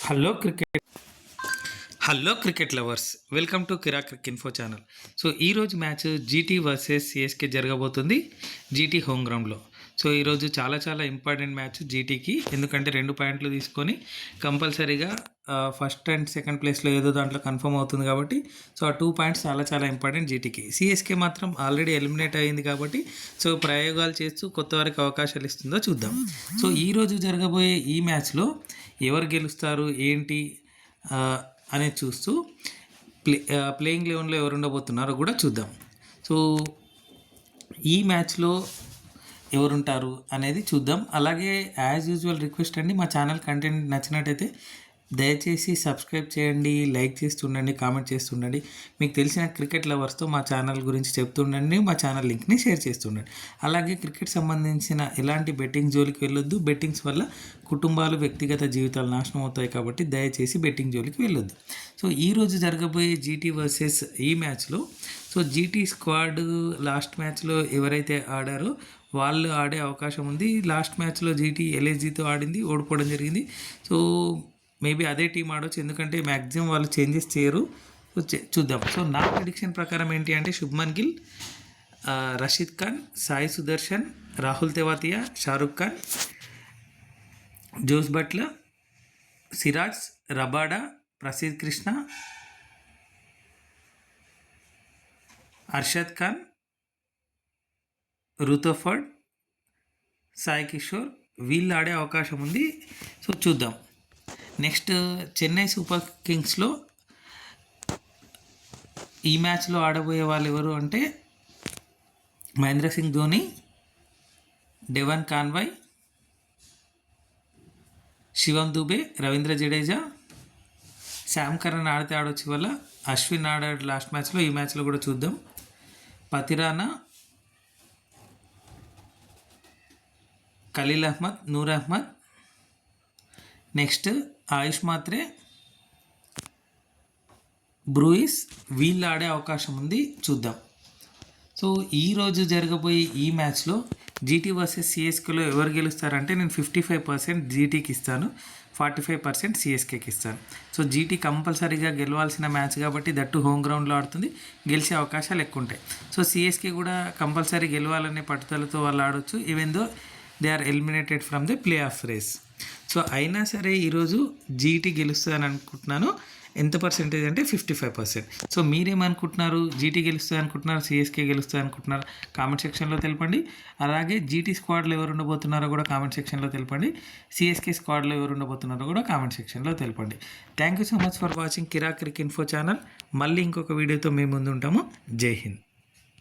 Hello cricket hello cricket lovers, welcome to Kira Crick info channel. So ఈరోజు match GT versus CSK జరగబోతుంది GT home గ్రౌండ్లో. So ఈరోజు చాలా important match జీటీకి, ఎందుకంటే 2 పాయింట్లు తీసుకొని కంపల్సరీగా ఫస్ట్ అండ్ సెకండ్ ప్లేస్లో ఏదో దాంట్లో కన్ఫర్మ్ అవుతుంది కాబట్టి సో ఆ 2 పాయింట్స్ చాలా ఇంపార్టెంట్ జీటీకి. సిఎస్కే మాత్రం ఆల్రెడీ ఎలిమినేట్ అయ్యింది కాబట్టి సో ప్రయోగాలు చేస్తూ కొత్త వారికి అవకాశాలు ఇస్తుందో చూద్దాం. సో ఈరోజు జరగబోయే ఈ మ్యాచ్లో ఎవరు గెలుస్తారు ఏంటి అనేది చూస్తూ ప్లేయింగ్ లెవెన్లో ఎవరు ఉండబోతున్నారో కూడా చూద్దాం. సో ఈ మ్యాచ్లో ఎవరుంటారు అనేది చూద్దాం. అలాగే యాజ్ యూజువల్ రిక్వెస్ట్ అండి, మా ఛానల్ కంటెంట్ నచ్చినట్టయితే దయచేసి సబ్స్క్రైబ్ చేయండి, లైక్ చేస్తుండండి, కామెంట్ చేస్తుండండి. మీకు తెలిసిన క్రికెట్ లవర్స్తో మా ఛానల్ గురించి చెప్తుండండి, మా ఛానల్ లింక్ని షేర్ చేస్తుండండి. అలాగే క్రికెట్ సంబంధించిన ఎలాంటి బెట్టింగ్ జోలికి వెళ్ళొద్దు. బెట్టింగ్స్ వల్ల కుటుంబాలు, వ్యక్తిగత జీవితాలు నాశనం అవుతాయి కాబట్టి దయచేసి బెట్టింగ్ జోలికి వెళ్ళొద్దు. సో ఈరోజు జరగబోయే జీటీ వర్సెస్ ఈ మ్యాచ్లో సో జీటీ స్క్వాడ్ లాస్ట్ మ్యాచ్లో ఎవరైతే ఆడారో వాళ్ళు ఆడే అవకాశం ఉంది. లాస్ట్ మ్యాచ్లో జీటీ ఎల్ఎస్జీతో ఆడింది, ఓడిపోవడం జరిగింది. సో మేబీ అదే టీం ఆడవచ్చు, ఎందుకంటే మ్యాక్సిమం వాళ్ళు చేంజెస్ చేయరు. చూద్దాం. సో నా ప్రిడిక్షన్ ప్రకారం ఏంటి అంటే Shubman Gill, Rashid Khan, Sai Sudharsan, Rahul Tewatia, Shahrukh Khan, Jos Buttler, Siraj, Rabada, Prasidh Krishna, Arshad Khan, Rutherford, Sai Kishore వీళ్ళు ఆడే అవకాశం ఉంది. సో చూద్దాం. నెక్స్ట్ చెన్నై సూపర్ కింగ్స్లో ఈ మ్యాచ్లో ఆడబోయే వాళ్ళు ఎవరు అంటే మహేంద్ర సింగ్ ధోని, డెవన్ కాన్వాయ్, శివం దుబే, రవీంద్ర జడేజా, శామ్ కరణ్ ఆడితే ఆడొచ్చు వల్ల అశ్విన్ ఆడాడు లాస్ట్ మ్యాచ్లో, ఈ మ్యాచ్లో కూడా చూద్దాం. పతిరానా, ఖలీల్ అహ్మద్, నూర్ అహ్మద్, నెక్స్ట్ ఆయుష్ మాత్రే, బ్రూయిస్ వీళ్ళు ఆడే అవకాశం ఉంది. చూద్దాం. సో ఈరోజు జరగబోయే ఈ మ్యాచ్లో జీటీ వర్సెస్ సిఎస్కేలో ఎవరు గెలుస్తారంటే నేను 55% జీటీకి ఇస్తాను, 45% సిఎస్కేకి ఇస్తాను. సో జీటీ కంపల్సరీగా గెలవాల్సిన మ్యాచ్ కాబట్టి దట్టు హోమ్ గ్రౌండ్లో ఆడుతుంది, గెలిచే అవకాశాలు ఎక్కువ ఉంటాయి. సో సిఎస్కే కూడా కంపల్సరీ గెలవాలనే పట్టుదలతో వాళ్ళు ఆడవచ్చు, even though they are eliminated from the playoff race. So అయినా సరే ఈరోజు జీటీ గెలుస్తుందని అనుకుంటున్నాను. ఎంత పర్సెంటేజ్ అంటే 55%. సో మీరేమనుకుంటున్నారు? జీటీ గెలుస్తుంది అనుకుంటున్నారు, సిఎస్కే గెలుస్తుంది అనుకుంటున్నారు? కామెంట్ సెక్షన్లో తెలపండి. అలాగే జీటీ స్క్వాడ్లో ఎవరు ఉండబోతున్నారో కూడా కామెంట్ సెక్షన్లో తెలపండి. సిఎస్కే స్క్వాడ్లో ఎవరు ఉండబోతున్నారో కూడా కామెంట్ సెక్షన్లో తెలపండి. Thank you so much for watching Kira Crick info channel. మళ్ళీ ఇంకొక వీడియోతో మేము ముందు ఉంటాము. జై హింద్.